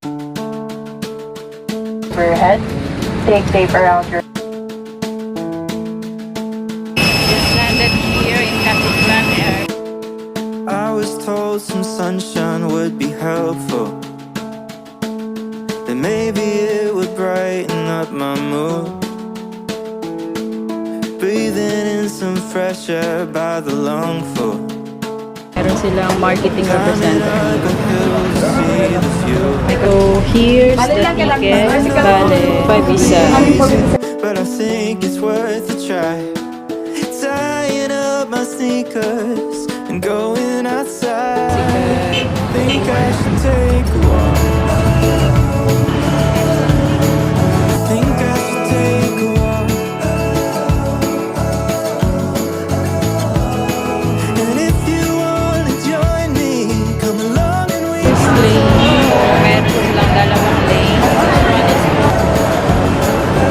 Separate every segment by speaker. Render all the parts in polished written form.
Speaker 1: For your head, take tape around your.
Speaker 2: Just landed here in Caticlan area.
Speaker 3: I was told some sunshine would be helpful, that maybe it would brighten up my mood. Breathing in some fresh air by the lungful.
Speaker 2: Meron silang marketing representative. So here's the ticket. Bale, 5 isa.
Speaker 3: But I think it's worth a try. Tying up my sneakers and going outside. Think I should take a walk. Think I should take a walk. And if you wanna join me, come along and we
Speaker 2: Lane. Meron silang dalawang lane.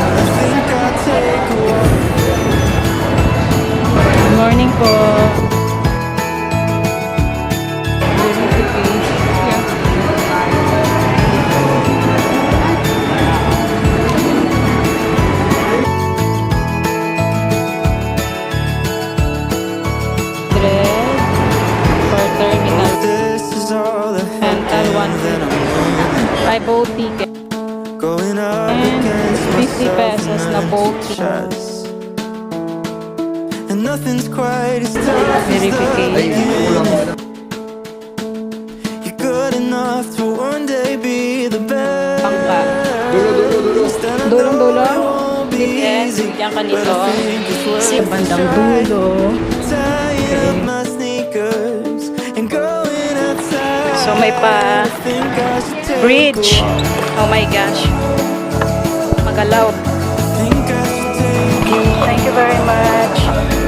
Speaker 3: I think I'll take a walk.
Speaker 2: Good morning po. For terminal.
Speaker 3: This is all I have,
Speaker 2: Rental 150. Ay, boat ticket.
Speaker 3: going up
Speaker 2: And
Speaker 3: against
Speaker 2: 50 pesos na boat
Speaker 3: chest. And nothing's quite as tough as
Speaker 2: verification.
Speaker 3: you're good enough to one day be the best.
Speaker 2: Pangka. Dulong-dulong. Yes, bigyan ka nito. Sa bandang dulo.
Speaker 3: Tying up my sneakers and going outside.
Speaker 2: So may pa
Speaker 3: Think I should take a
Speaker 2: bridge.
Speaker 3: walk.
Speaker 2: Oh my gosh. Magalaw.
Speaker 3: Think I should take a walk.
Speaker 2: Thank you very much.